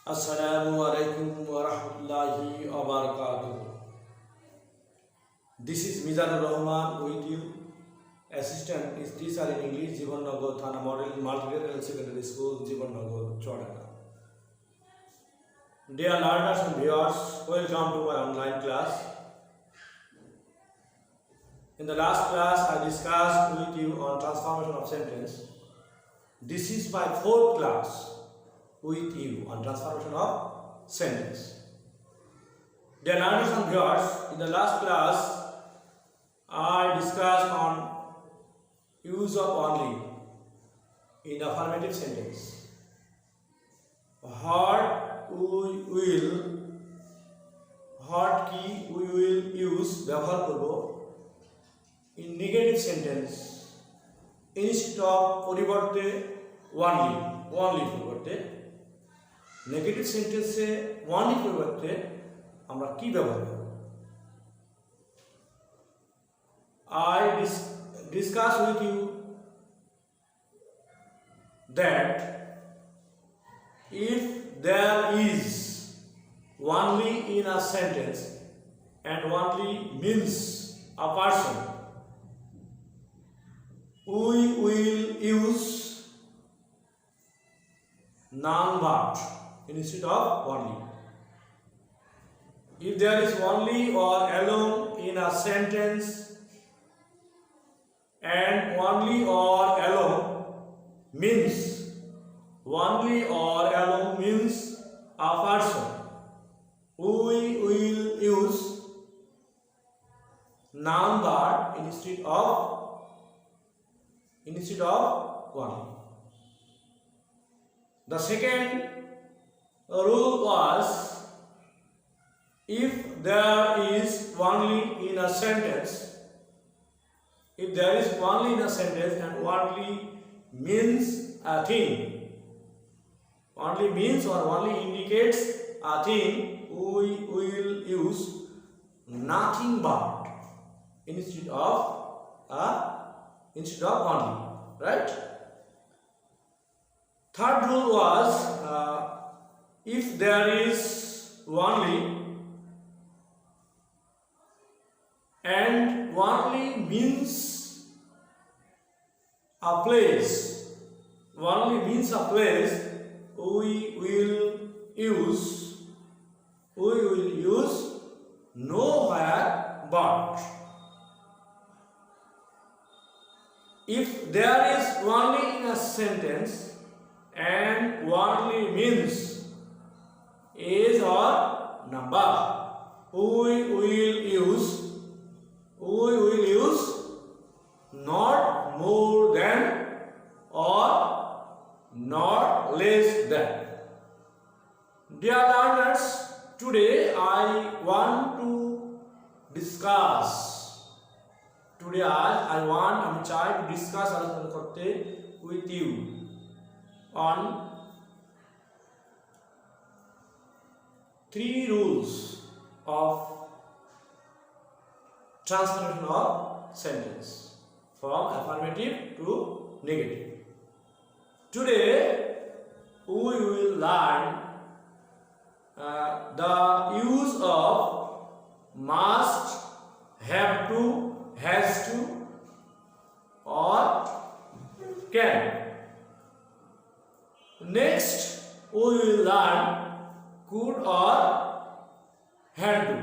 Assalamu alaikum wa rahmatullahi wa barakatuh. This is Mizanur Rahman with you, Assistant Teacher in English, Jibannagar Thana Model Multilateral Secondary School, Jibannagar, Chodana. Dear learners and viewers, welcome to my online class. In the last class, I discussed with you on transformation of sentence. This is my fourth class with you on transformation of sentence. Dear learners and viewers, in the last class, I discussed on use of only in affirmative sentence. What key we will use ব্যবহার করব in negative sentence instead of পরিবর্তে only পরিবর্তে negative সেন্টেন্সে only পরিবর্তে আমরা কি ব্যবহার করব I discuss with you that if there is only in a sentence and only means a person, we will use noun verb instead of only. If there is only or alone in a sentence and only or alone means a person, we will use noun verb instead of only. The second rule was, if there is only in a sentence and only means a thing, only means or only indicates a thing, we will use nothing but instead of only, right? Third rule was, if there is only and only means a place, we will use nowhere but. If there is only in a sentence and only means age or number, we will use not more than or not less than. Dear learners, today I want to discuss. আমি চাই to discuss আলোচনা করতে with you on 3 rules of transformation of sentence from affirmative to negative. Today we will learn the use of must, have to, has to or can. Next we will learn could or had to.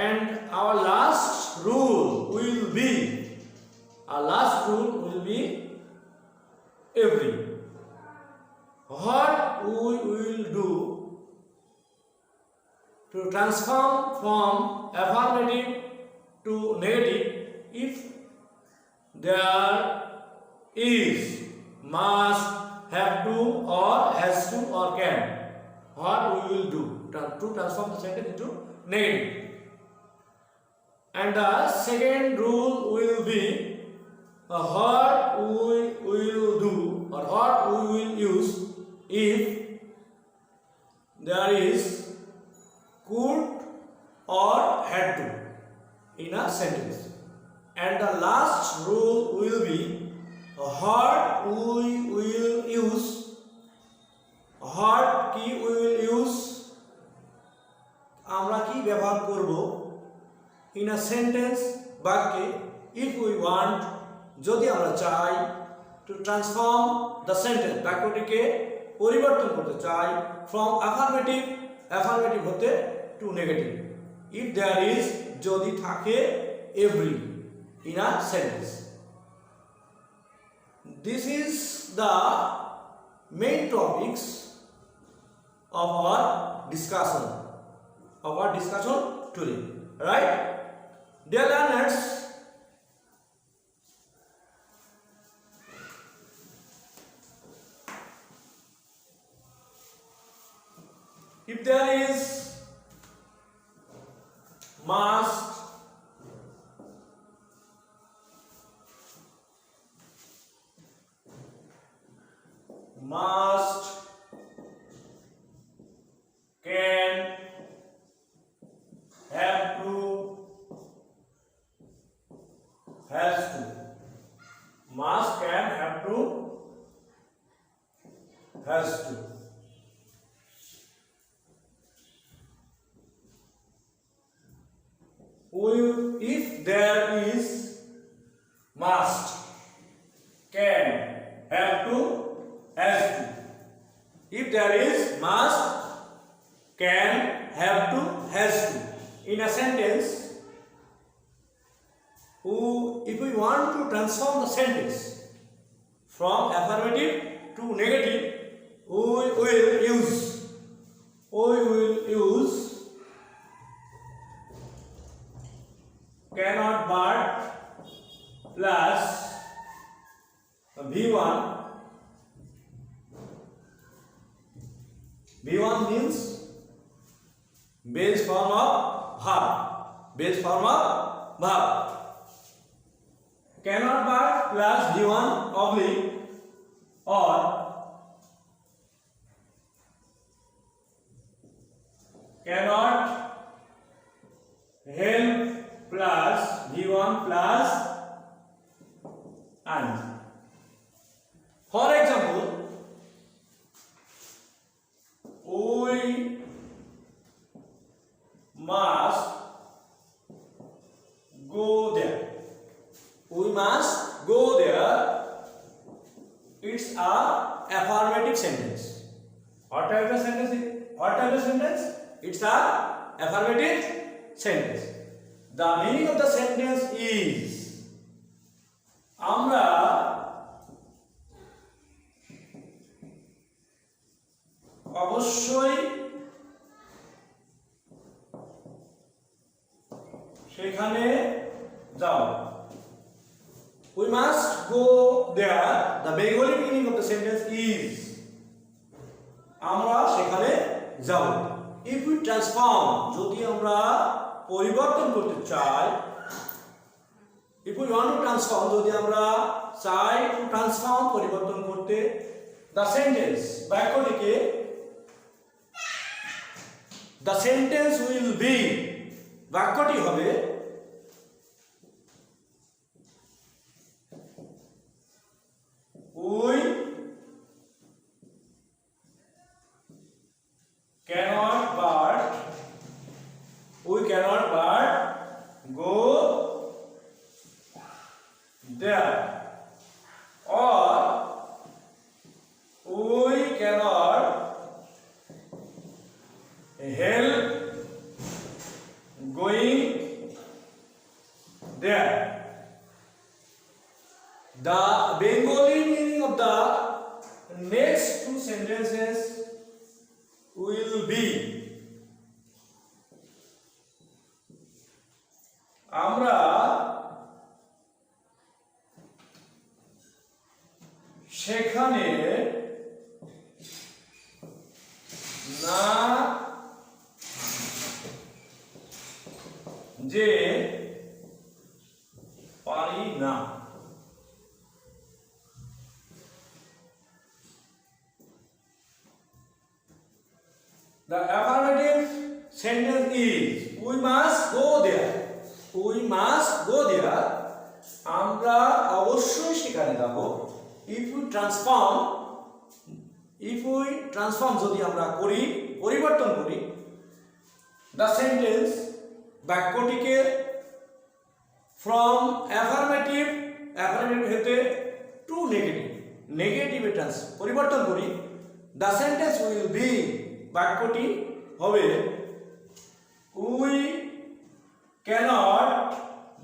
And our last rule will be every. What we will do to transform from affirmative to negative if there is must, have to or has to or can. What we will do to transform the sentence into negative. And the second rule will be what we will do or what we will use if there is could or had to in a sentence. And the last rule will be what we will use sentence বাক্যে if we want যদি আমরা চাই to transform the sentence বাক্যটিকে পরিবর্তন করতে চাই from affirmative হতে to negative if there is যদি থাকে every in a sentence. This is the main topics of our discussion today, right? Dear learners, if there is must, can, have to, has to. Must, can, have to, has to. If there is must, can, have to, has to. If there is must, can, have to, has to in a sentence, if we want to transform the sentence from affirmative to negative, we will use cannot but plus V1. V1 means base form of verb. Cannot but plus V1 oblique or cannot help plus V1 plus and. For example, we must go there. We must go there. It's a affirmative sentence. What type of sentence? It's a affirmative sentence. The meaning of the sentence is আমরা অবশ্যই সেখানে যাব। We must go there. The Bengali meaning of the sentence is আমরা সেখানে যাব। If we transform যদি আমরা পরিবর্তন করতে চাই, if we want to transform যদি আমরা চাই to transform পরিবর্তন করতে the sentence বাক্যটিকে the sentence will be বাক্যটি হবে we cannot but go there, or we cannot help going there. The Bengali meaning of the next two sentences will be আমরা সেখানে না যে পারি না। The affirmative sentence is we must go there. We must go there. আমরা অবশ্যই সেখানে যাব। If we transform যদি আমরা করি পরিবর্তন করি the sentence বাক্যটিকে from affirmative হতে to negative পরিবর্তন করি, the sentence will be, বাক্যটি হবে we cannot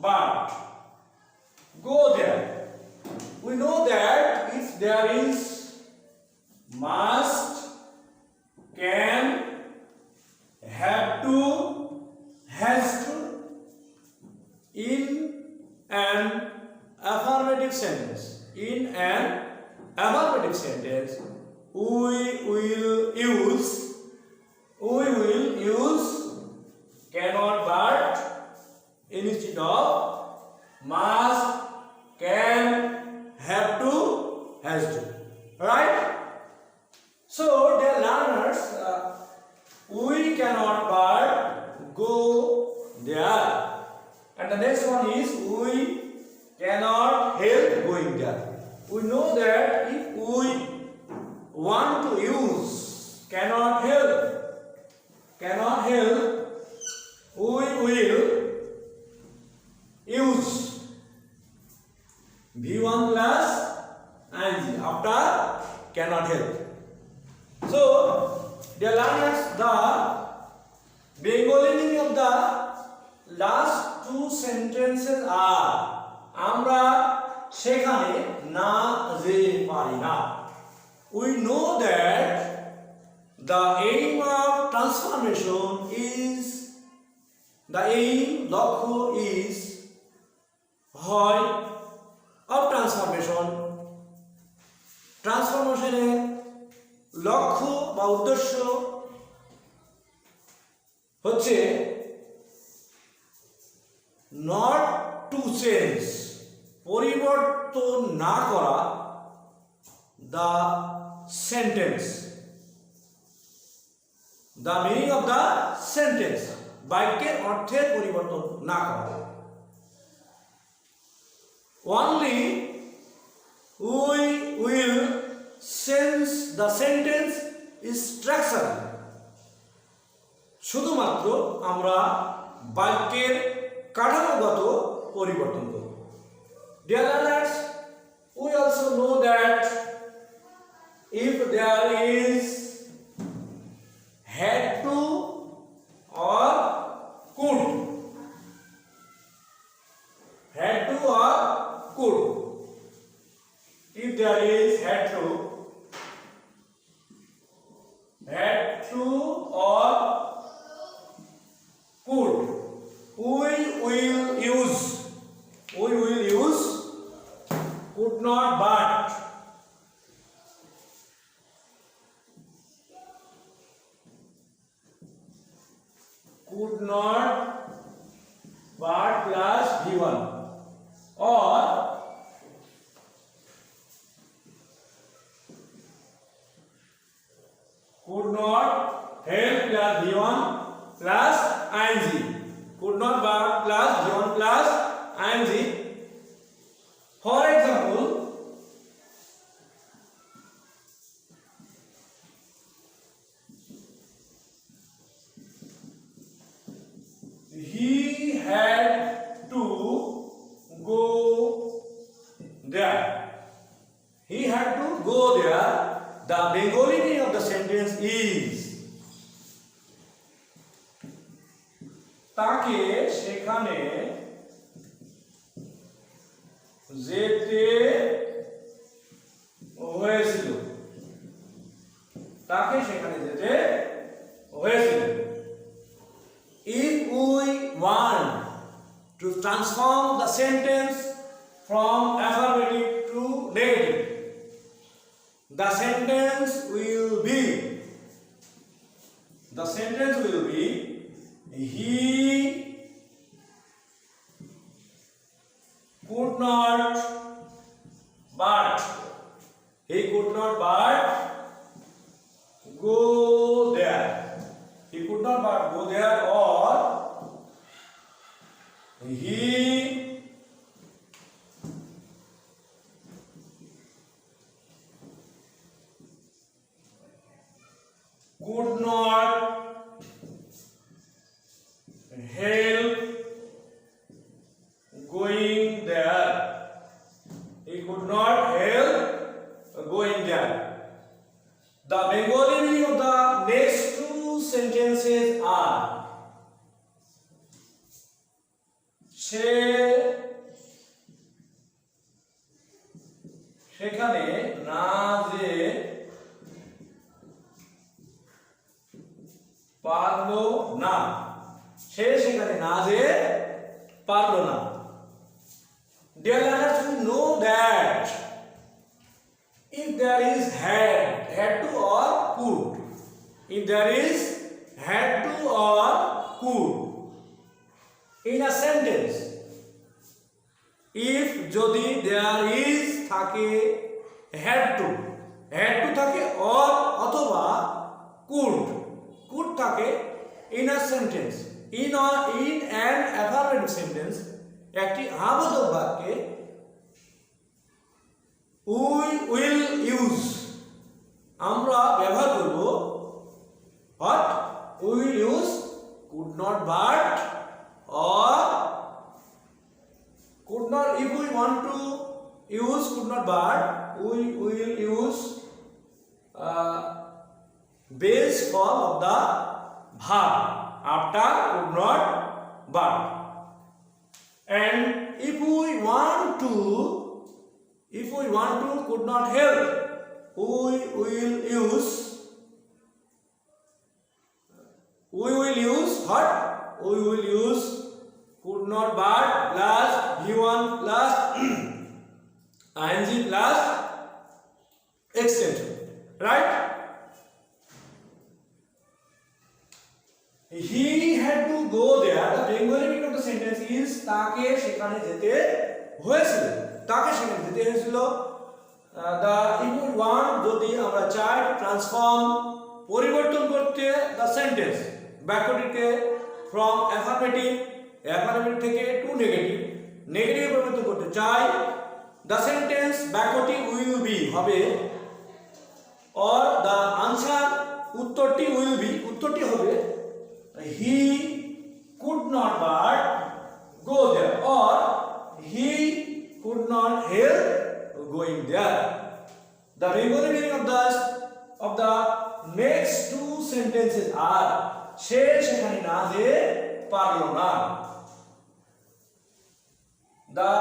but go there. We know that if there is must, can, have to, has to in an affirmative sentence. In an affirmative sentence, we will use cannot but instead of must, can, have to, has to. Right? So, dear learners, we cannot but go there. And the next one is we cannot help going there. We know that if we want to use cannot help, we will use V1 plus ing after cannot help. So, dear learners, the Bengali meaning of the last two sentences are আমরা সেখানে না যেতে পারি না. We know that the aim of transformation is লক্ষ্য is হয় of ট্রান্সফরমেশনের লক্ষ্য বা উদ্দেশ্য হচ্ছে not to change, পরিবর্তন না করা, the sentence, the meaning of the sentence, বাক্যের অর্থের পরিবর্তন না করা. Only we will change the sentence structure, শুধুমাত্র আমরা বাক্যের কাঠামোগত পরিবর্তন করব. Dear learners, we also know that if there is had to or could, if there is had to or could, we will use could not but. Could not but plus V1 or could not help plus V1 plus ing. Could not but plus V1 plus ing. For example, he had to go there. He had to go there. The Bengali meaning of the sentence is তাকে সেখানে যেতে হয়েছিল. তাকে সেখানে যেতে হয়েছিল. If we want to transform the sentence from affirmative to negative, the sentence will be he could not but go there. He could not but go there, or he could not help going not help going there. The Bengali meaning of the next two sentences are সেখানে না যে পারলো না, সেখানে না যে পারলো না। Dear learners, you know that if there is had to or could, if there is had to or could in a sentence, if যদি there is থাকে had to থাকে or অথবা could থাকে in a sentence, in an affirmative sentence, একটি আবোধক বাক্যে we will use, আমরা ব্যবহার করব what, we will use could not but or could not. If we want to use could not but, we will use base form of the verb after could not but. And if we want to could not help, we will use what, we will use could not but plus v1 plus ing plus extension, right? He had to go there. The Bengali meaning of the sentence is তাকে সেখানে যেতে হয়েছিল, তাকে সেখানে যেতে হয়েছিল। The if we want, যদি আমরা চাই ট্রান্সফর্ম পরিবর্তন করতে the sentence বাক্যটিকে from affirmative থেকে to নেগেটিভ পরিবর্তন করতে চাই, the sentence বাক্যটি will be হবে or the answer উত্তরটি হবে he could not but go there or he could not help going there. The Bengali meaning of the next two sentences are সেখানে না যে পারলো না। The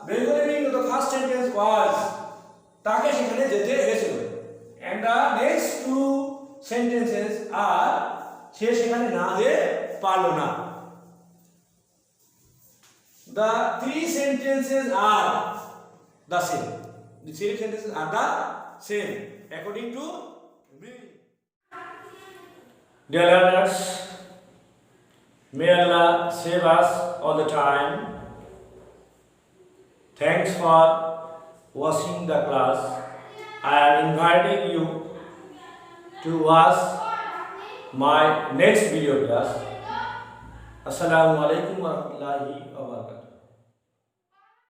Bengali meaning of the first sentence was তাকে সেখানে যেতে হয়েছিল, and the next two sentences are সেখানে না যে পারলো না। The three sentences are the same. The three sentences are the same according to me. Dear learners, may Allah save us all the time. Thanks for watching the class. I am inviting you to watch my next video class. Assalamu alaikum warahmatullahi wabarakatuh.